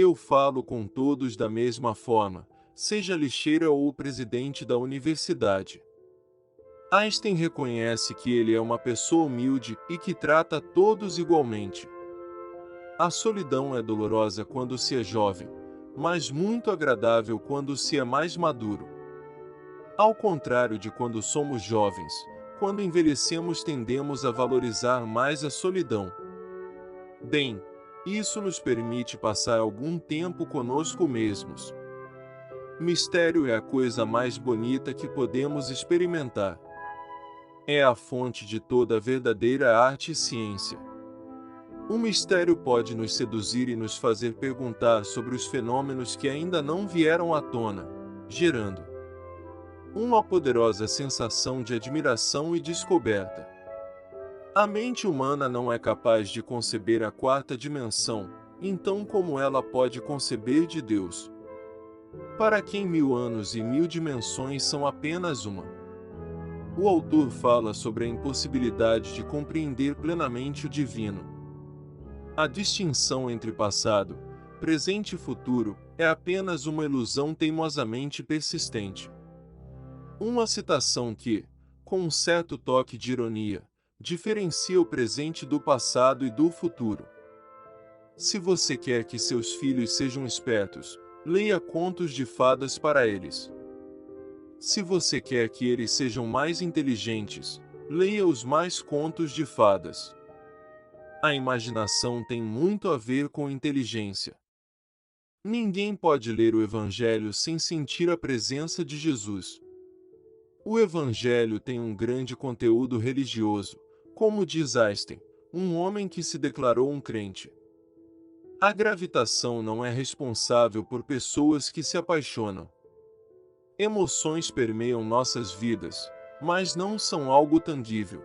Eu falo com todos da mesma forma, seja lixeira ou o presidente da universidade. Einstein reconhece que ele é uma pessoa humilde e que trata todos igualmente. A solidão é dolorosa quando se é jovem, mas muito agradável quando se é mais maduro. Ao contrário de quando somos jovens, quando envelhecemos tendemos a valorizar mais a solidão. Bem, isso nos permite passar algum tempo conosco mesmos. Mistério é a coisa mais bonita que podemos experimentar. É a fonte de toda a verdadeira arte e ciência. O mistério pode nos seduzir e nos fazer perguntar sobre os fenômenos que ainda não vieram à tona, gerando uma poderosa sensação de admiração e descoberta. A mente humana não é capaz de conceber a quarta dimensão, então como ela pode conceber de Deus? Para quem 1000 anos e 1000 dimensões são apenas uma. O autor fala sobre a impossibilidade de compreender plenamente o divino. A distinção entre passado, presente e futuro é apenas uma ilusão teimosamente persistente. Uma citação que, com um certo toque de ironia, diferencia o presente do passado e do futuro. Se você quer que seus filhos sejam espertos, leia contos de fadas para eles. Se você quer que eles sejam mais inteligentes, leia os mais contos de fadas. A imaginação tem muito a ver com inteligência. Ninguém pode ler o Evangelho sem sentir a presença de Jesus. O Evangelho tem um grande conteúdo religioso, como diz Einstein, um homem que se declarou um crente. A gravitação não é responsável por pessoas que se apaixonam. Emoções permeiam nossas vidas, mas não são algo tangível.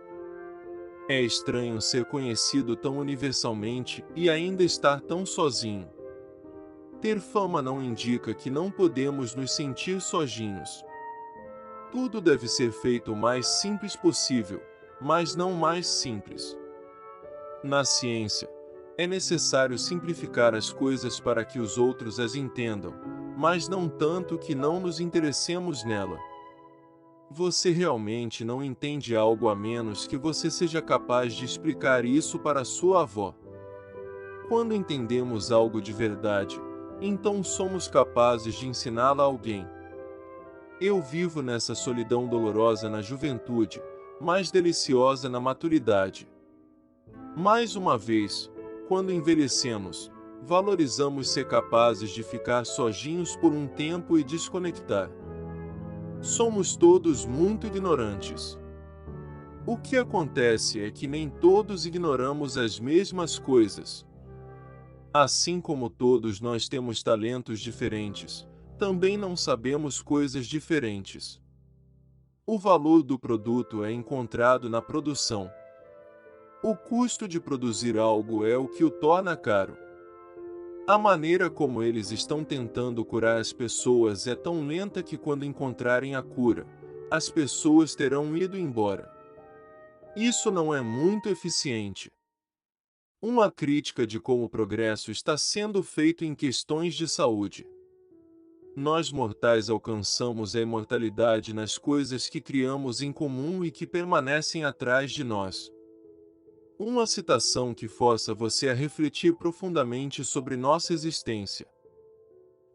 É estranho ser conhecido tão universalmente e ainda estar tão sozinho. Ter fama não indica que não podemos nos sentir sozinhos. Tudo deve ser feito o mais simples possível, mas não mais simples. Na ciência, é necessário simplificar as coisas para que os outros as entendam, mas não tanto que não nos interessemos nela. Você realmente não entende algo a menos que você seja capaz de explicar isso para sua avó. Quando entendemos algo de verdade, então somos capazes de ensiná-la a alguém. Eu vivo nessa solidão dolorosa na juventude, mais deliciosa na maturidade. Mais uma vez, quando envelhecemos, valorizamos ser capazes de ficar sozinhos por um tempo e desconectar. Somos todos muito ignorantes. O que acontece é que nem todos ignoramos as mesmas coisas. Assim como todos nós temos talentos diferentes, também não sabemos coisas diferentes. O valor do produto é encontrado na produção. O custo de produzir algo é o que o torna caro. A maneira como eles estão tentando curar as pessoas é tão lenta que quando encontrarem a cura, as pessoas terão ido embora. Isso não é muito eficiente. Uma crítica de como o progresso está sendo feito em questões de saúde. Nós mortais alcançamos a imortalidade nas coisas que criamos em comum e que permanecem atrás de nós. Uma citação que força você a refletir profundamente sobre nossa existência.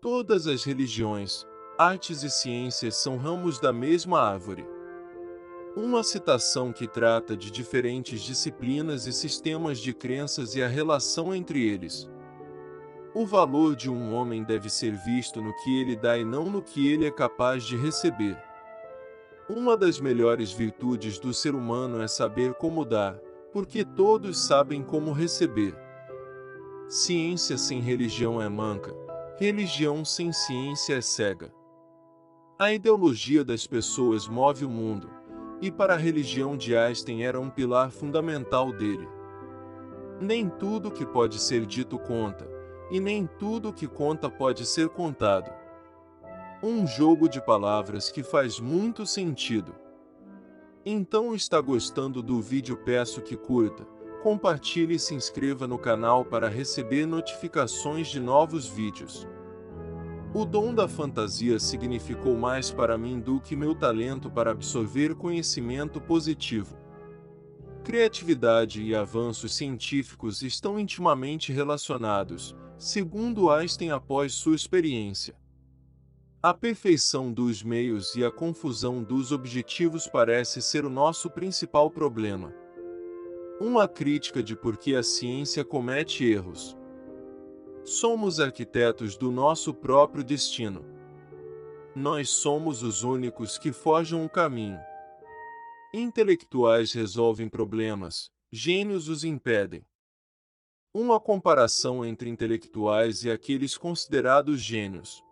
Todas as religiões, artes e ciências são ramos da mesma árvore. Uma citação que trata de diferentes disciplinas e sistemas de crenças e a relação entre eles. O valor de um homem deve ser visto no que ele dá e não no que ele é capaz de receber. Uma das melhores virtudes do ser humano é saber como dar, porque todos sabem como receber. Ciência sem religião é manca, religião sem ciência é cega. A ideologia das pessoas move o mundo, e para a religião de Einstein era um pilar fundamental dele. Nem tudo que pode ser dito conta, e nem tudo que conta pode ser contado. Um jogo de palavras que faz muito sentido. Então está gostando do vídeo? Peço que curta, Compartilhe e se inscreva no canal para receber notificações de novos vídeos. O dom da fantasia significou mais para mim do que meu talento para absorver conhecimento positivo. Criatividade e avanços científicos estão intimamente relacionados, segundo Einstein após sua experiência. A perfeição dos meios e a confusão dos objetivos parece ser o nosso principal problema. Uma crítica de por que a ciência comete erros. Somos arquitetos do nosso próprio destino. Nós somos os únicos que forjam o caminho. Intelectuais resolvem problemas, gênios os impedem. Uma comparação entre intelectuais e aqueles considerados gênios.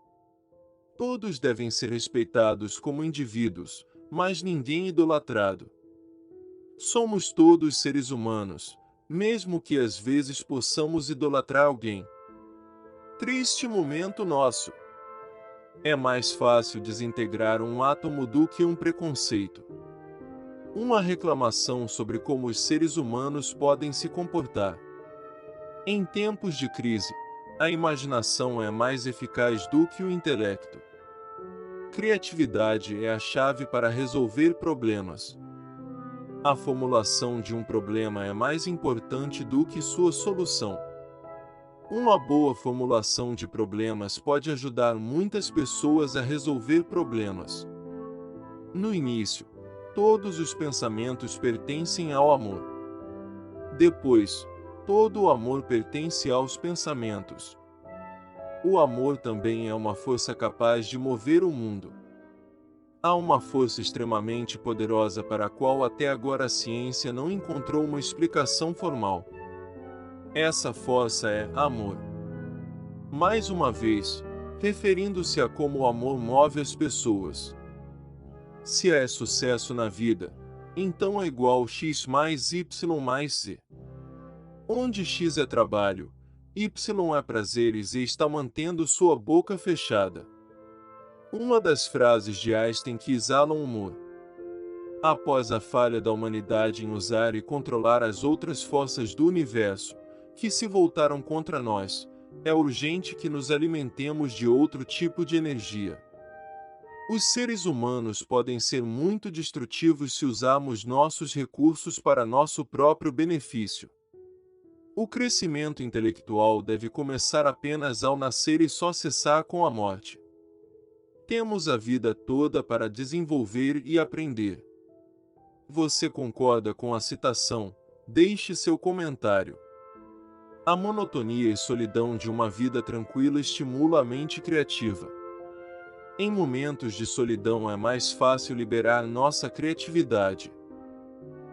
Todos devem ser respeitados como indivíduos, mas ninguém idolatrado. Somos todos seres humanos, mesmo que às vezes possamos idolatrar alguém. Triste momento nosso. É mais fácil desintegrar um átomo do que um preconceito. Uma reclamação sobre como os seres humanos podem se comportar. Em tempos de crise, a imaginação é mais eficaz do que o intelecto. Criatividade é a chave para resolver problemas. A formulação de um problema é mais importante do que sua solução. Uma boa formulação de problemas pode ajudar muitas pessoas a resolver problemas. No início, todos os pensamentos pertencem ao amor. Depois, todo o amor pertence aos pensamentos. O amor também é uma força capaz de mover o mundo. Há uma força extremamente poderosa para a qual até agora a ciência não encontrou uma explicação formal. Essa força é amor. Mais uma vez, referindo-se a como o amor move as pessoas. Se é sucesso na vida, então é igual x mais y mais z. Onde x é trabalho, y é prazeres e está mantendo sua boca fechada. Uma das frases de Einstein que exalam humor. Após a falha da humanidade em usar e controlar as outras forças do universo, que se voltaram contra nós, é urgente que nos alimentemos de outro tipo de energia. Os seres humanos podem ser muito destrutivos se usarmos nossos recursos para nosso próprio benefício. O crescimento intelectual deve começar apenas ao nascer e só cessar com a morte. Temos a vida toda para desenvolver e aprender. Você concorda com a citação? Deixe seu comentário. A monotonia e solidão de uma vida tranquila estimula a mente criativa. Em momentos de solidão é mais fácil liberar nossa criatividade.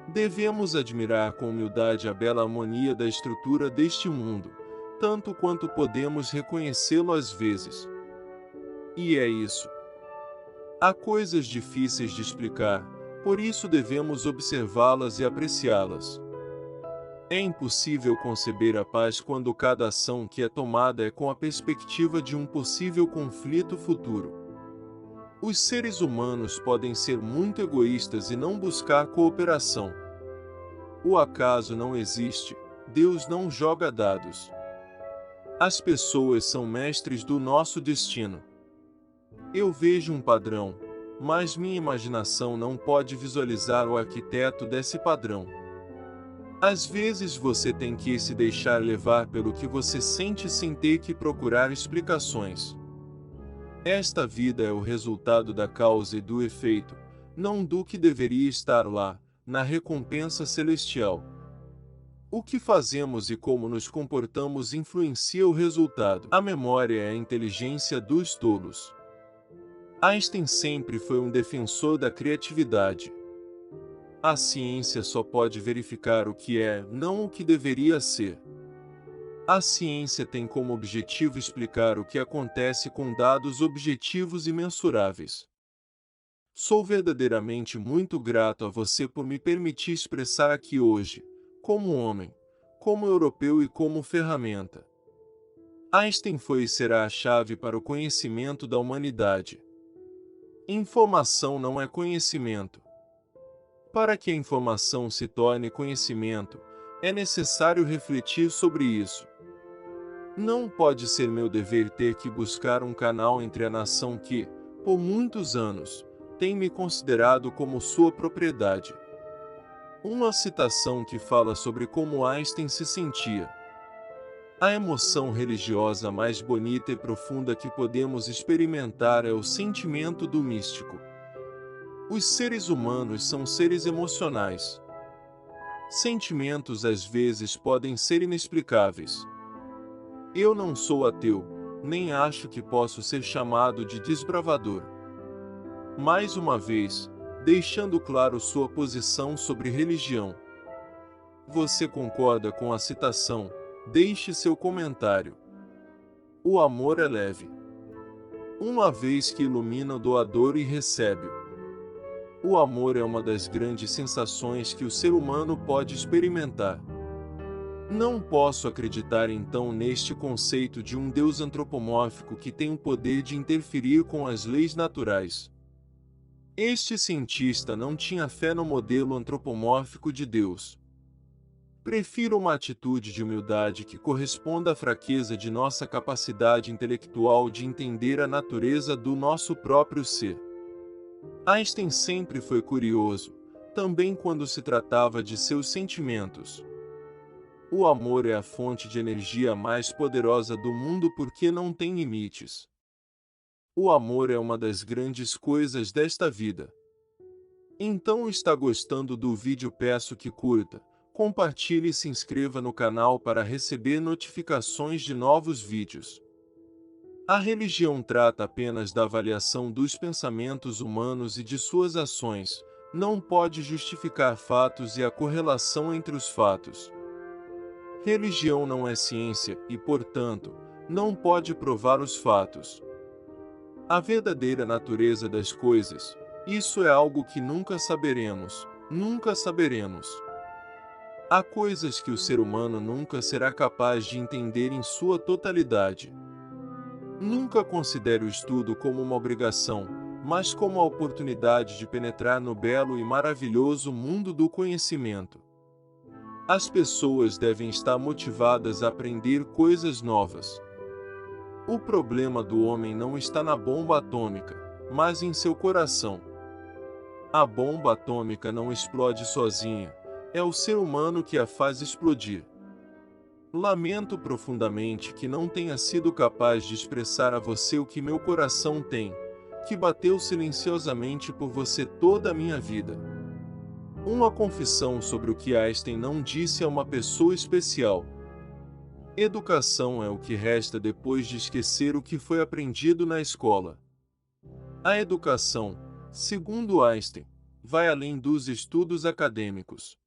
Devemos admirar com humildade a bela harmonia da estrutura deste mundo, tanto quanto podemos reconhecê-lo às vezes. E é isso. Há coisas difíceis de explicar, por isso devemos observá-las e apreciá-las. É impossível conceber a paz quando cada ação que é tomada é com a perspectiva de um possível conflito futuro. Os seres humanos podem ser muito egoístas e não buscar cooperação. O acaso não existe, Deus não joga dados. As pessoas são mestres do nosso destino. Eu vejo um padrão, mas minha imaginação não pode visualizar o arquiteto desse padrão. Às vezes você tem que se deixar levar pelo que você sente sem ter que procurar explicações. Esta vida é o resultado da causa e do efeito, não do que deveria estar lá, na recompensa celestial. O que fazemos e como nos comportamos influencia o resultado. A memória é a inteligência dos tolos. Einstein sempre foi um defensor da criatividade. A ciência só pode verificar o que é, não o que deveria ser. A ciência tem como objetivo explicar o que acontece com dados objetivos e mensuráveis. Sou verdadeiramente muito grato a você por me permitir expressar aqui hoje, como homem, como europeu e como ferramenta. Einstein foi e será a chave para o conhecimento da humanidade. Informação não é conhecimento. Para que a informação se torne conhecimento, É necessário refletir sobre isso. Não pode ser meu dever ter que buscar um canal entre a nação que, por muitos anos, tem me considerado como sua propriedade. Uma citação que fala sobre como Einstein se sentia. A emoção religiosa mais bonita e profunda que podemos experimentar é o sentimento do místico. Os seres humanos são seres emocionais. Sentimentos às vezes podem ser inexplicáveis. Eu não sou ateu, nem acho que posso ser chamado de desbravador. Mais uma vez, deixando claro sua posição sobre religião. Você concorda com a citação? Deixe seu comentário. O amor é leve. Uma vez que ilumina o doador e recebe-o. O amor é uma das grandes sensações que o ser humano pode experimentar. Não posso acreditar então neste conceito de um Deus antropomórfico que tem o poder de interferir com as leis naturais. Este cientista não tinha fé no modelo antropomórfico de Deus. Prefiro uma atitude de humildade que corresponda à fraqueza de nossa capacidade intelectual de entender a natureza do nosso próprio ser. Einstein sempre foi curioso, também quando se tratava de seus sentimentos. O amor é a fonte de energia mais poderosa do mundo porque não tem limites. O amor é uma das grandes coisas desta vida. Então está gostando do vídeo? Peço que curta, compartilhe e se inscreva no canal para receber notificações de novos vídeos. A religião trata apenas da avaliação dos pensamentos humanos e de suas ações, não pode justificar fatos e a correlação entre os fatos. Religião não é ciência e, portanto, não pode provar os fatos. A verdadeira natureza das coisas, isso é algo que nunca saberemos, nunca saberemos. Há coisas que o ser humano nunca será capaz de entender em sua totalidade. Nunca considere o estudo como uma obrigação, mas como a oportunidade de penetrar no belo e maravilhoso mundo do conhecimento. As pessoas devem estar motivadas a aprender coisas novas. O problema do homem não está na bomba atômica, mas em seu coração. A bomba atômica não explode sozinha, é o ser humano que a faz explodir. Lamento profundamente que não tenha sido capaz de expressar a você o que meu coração tem, que bateu silenciosamente por você toda a minha vida. Uma confissão sobre o que Einstein não disse a uma pessoa especial. Educação é o que resta depois de esquecer o que foi aprendido na escola. A educação, segundo Einstein, vai além dos estudos acadêmicos.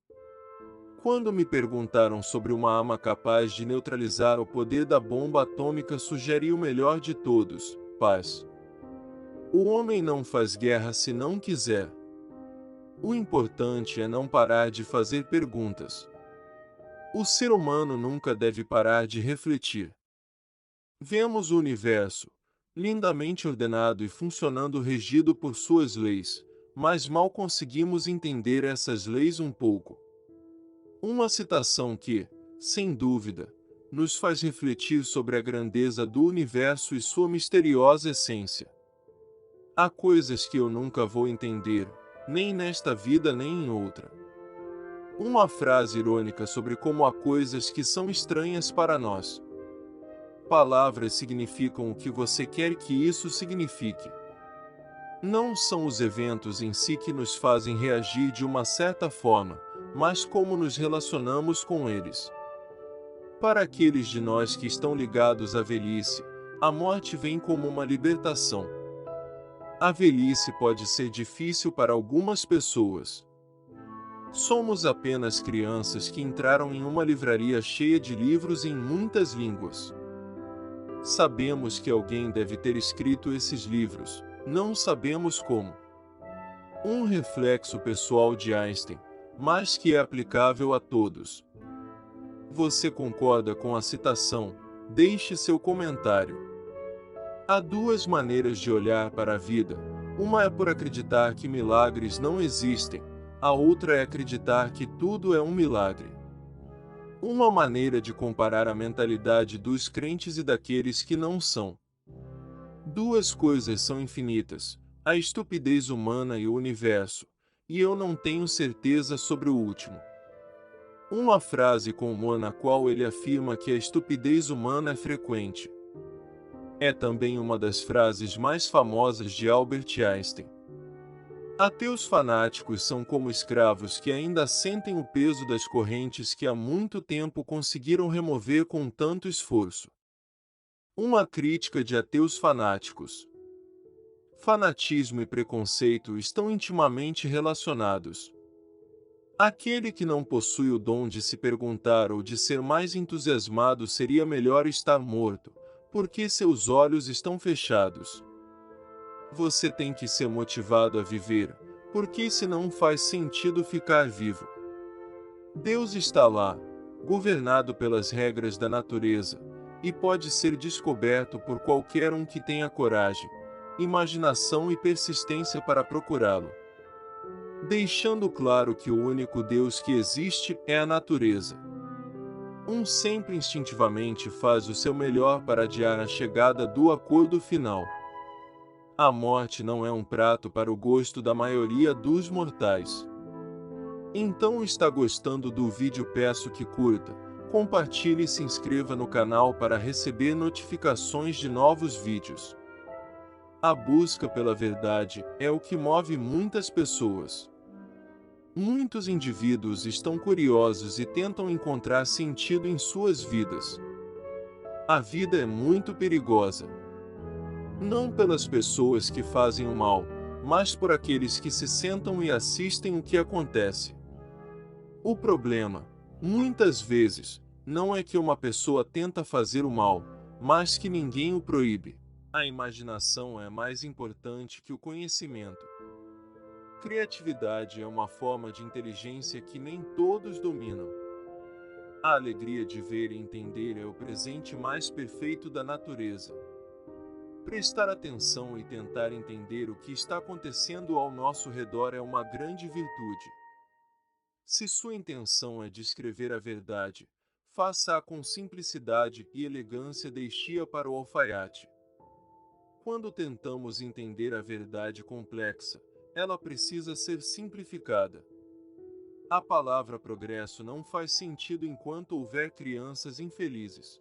Quando me perguntaram sobre uma arma capaz de neutralizar o poder da bomba atômica, sugeri o melhor de todos: paz. O homem não faz guerra se não quiser. O importante é não parar de fazer perguntas. O ser humano nunca deve parar de refletir. Vemos o universo, lindamente ordenado e funcionando regido por suas leis, mas mal conseguimos entender essas leis um pouco. Uma citação que, sem dúvida, nos faz refletir sobre a grandeza do universo e sua misteriosa essência. Há coisas que eu nunca vou entender, nem nesta vida nem em outra. Uma frase irônica sobre como há coisas que são estranhas para nós. Palavras significam o que você quer que isso signifique. Não são os eventos em si que nos fazem reagir de uma certa forma, mas como nos relacionamos com eles. Para aqueles de nós que estão ligados à velhice, a morte vem como uma libertação. A velhice pode ser difícil para algumas pessoas. Somos apenas crianças que entraram em uma livraria cheia de livros em muitas línguas. Sabemos que alguém deve ter escrito esses livros, não sabemos como. Um reflexo pessoal de Einstein, mas que é aplicável a todos. Você concorda com a citação? Deixe seu comentário. Há duas maneiras de olhar para a vida. Uma é por acreditar que milagres não existem, a outra é acreditar que tudo é um milagre. Uma maneira de comparar a mentalidade dos crentes e daqueles que não são. Duas coisas são infinitas: a estupidez humana e o universo, e eu não tenho certeza sobre o último. Uma frase comum na qual ele afirma que a estupidez humana é frequente. É também uma das frases mais famosas de Albert Einstein. Ateus fanáticos são como escravos que ainda sentem o peso das correntes que há muito tempo conseguiram remover com tanto esforço. Uma crítica de ateus fanáticos. Fanatismo e preconceito estão intimamente relacionados. Aquele que não possui o dom de se perguntar ou de ser mais entusiasmado seria melhor estar morto, porque seus olhos estão fechados. Você tem que ser motivado a viver, porque senão faz sentido ficar vivo. Deus está lá, governado pelas regras da natureza, e pode ser descoberto por qualquer um que tenha coragem, imaginação e persistência para procurá-lo. Deixando claro que o único Deus que existe é a natureza. Um sempre instintivamente faz o seu melhor para adiar a chegada do acordo final. A morte não é um prato para o gosto da maioria dos mortais. Então, está gostando do vídeo? Peço que curta, compartilhe e se inscreva no canal para receber notificações de novos vídeos. A busca pela verdade é o que move muitas pessoas. Muitos indivíduos estão curiosos e tentam encontrar sentido em suas vidas. A vida é muito perigosa. Não pelas pessoas que fazem o mal, mas por aqueles que se sentam e assistem o que acontece. O problema, muitas vezes, não é que uma pessoa tenta fazer o mal, mas que ninguém o proíbe. A imaginação é mais importante que o conhecimento. Criatividade é uma forma de inteligência que nem todos dominam. A alegria de ver e entender é o presente mais perfeito da natureza. Prestar atenção e tentar entender o que está acontecendo ao nosso redor é uma grande virtude. Se sua intenção é descrever a verdade, faça-a com simplicidade e elegância, deixe-a para o alfaiate. Quando tentamos entender a verdade complexa, ela precisa ser simplificada. A palavra progresso não faz sentido enquanto houver crianças infelizes.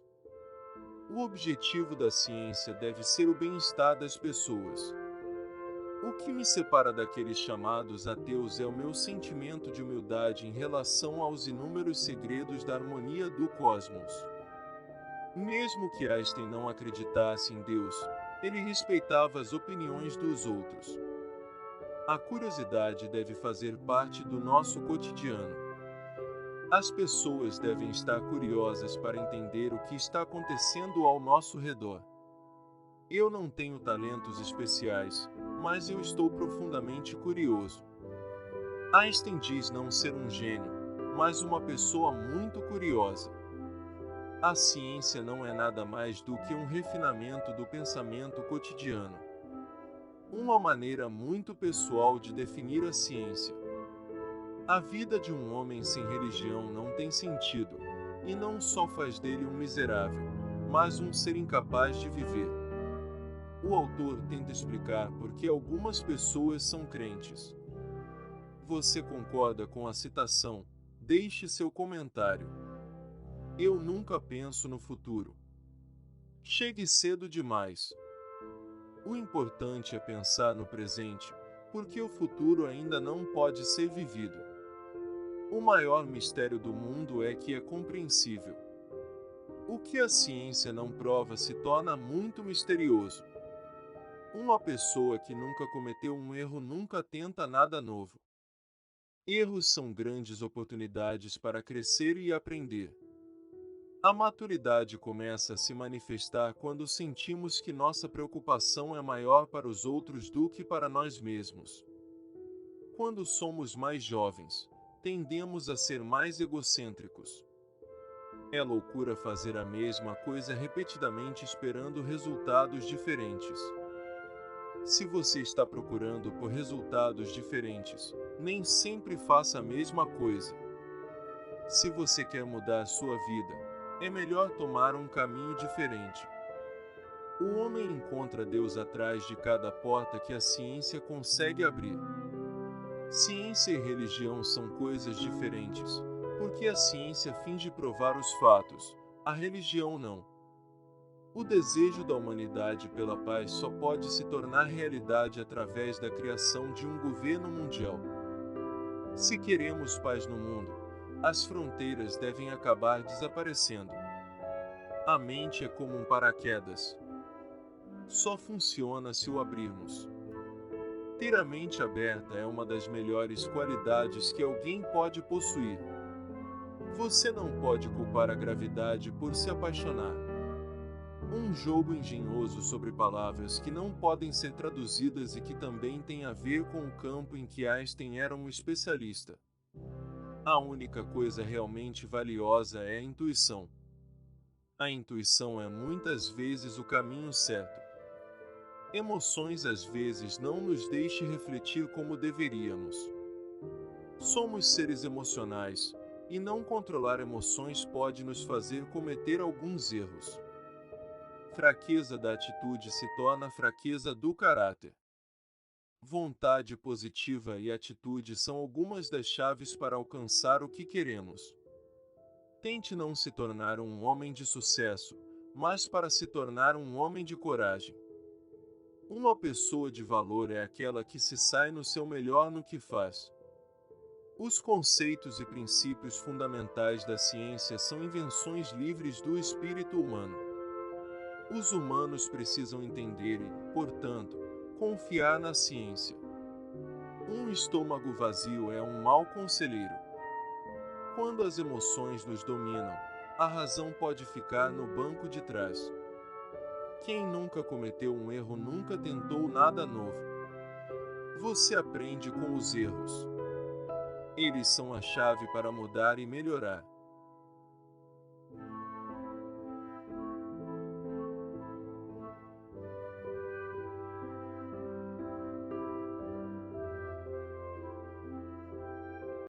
O objetivo da ciência deve ser o bem-estar das pessoas. O que me separa daqueles chamados ateus é o meu sentimento de humildade em relação aos inúmeros segredos da harmonia do cosmos. Mesmo que Einstein não acreditasse em Deus, ele respeitava as opiniões dos outros. A curiosidade deve fazer parte do nosso cotidiano. As pessoas devem estar curiosas para entender o que está acontecendo ao nosso redor. Eu não tenho talentos especiais, mas eu estou profundamente curioso. Einstein diz não ser um gênio, mas uma pessoa muito curiosa. A ciência não é nada mais do que um refinamento do pensamento cotidiano. Uma maneira muito pessoal de definir a ciência. A vida de um homem sem religião não tem sentido, e não só faz dele um miserável, mas um ser incapaz de viver. O autor tenta explicar por que algumas pessoas são crentes. Você concorda com a citação? Deixe seu comentário. Eu nunca penso no futuro. Chegue cedo demais. O importante é pensar no presente, porque o futuro ainda não pode ser vivido. O maior mistério do mundo é que é compreensível. O que a ciência não prova se torna muito misterioso. Uma pessoa que nunca cometeu um erro nunca tenta nada novo. Erros são grandes oportunidades para crescer e aprender. A maturidade começa a se manifestar quando sentimos que nossa preocupação é maior para os outros do que para nós mesmos. Quando somos mais jovens, tendemos a ser mais egocêntricos. É loucura fazer a mesma coisa repetidamente esperando resultados diferentes. Se você está procurando por resultados diferentes, nem sempre faça a mesma coisa. Se você quer mudar sua vida, é melhor tomar um caminho diferente. O homem encontra Deus atrás de cada porta que a ciência consegue abrir. Ciência e religião são coisas diferentes, porque a ciência finge provar os fatos, a religião não. O desejo da humanidade pela paz só pode se tornar realidade através da criação de um governo mundial. Se queremos paz no mundo, as fronteiras devem acabar desaparecendo. A mente é como um paraquedas. Só funciona se o abrirmos. Ter a mente aberta é uma das melhores qualidades que alguém pode possuir. Você não pode culpar a gravidade por se apaixonar. Um jogo engenhoso sobre palavras que não podem ser traduzidas e que também tem a ver com o campo em que Einstein era um especialista. A única coisa realmente valiosa é a intuição. A intuição é muitas vezes o caminho certo. Emoções às vezes não nos deixam refletir como deveríamos. Somos seres emocionais, e não controlar emoções pode nos fazer cometer alguns erros. Fraqueza da atitude se torna fraqueza do caráter. Vontade positiva e atitude são algumas das chaves para alcançar o que queremos. Tente não se tornar um homem de sucesso, mas para se tornar um homem de coragem. Uma pessoa de valor é aquela que se sai no seu melhor no que faz. Os conceitos e princípios fundamentais da ciência são invenções livres do espírito humano. Os humanos precisam entender e, portanto, confiar na ciência. Um estômago vazio é um mau conselheiro. Quando as emoções nos dominam, a razão pode ficar no banco de trás. Quem nunca cometeu um erro nunca tentou nada novo. Você aprende com os erros. Eles são a chave para mudar e melhorar.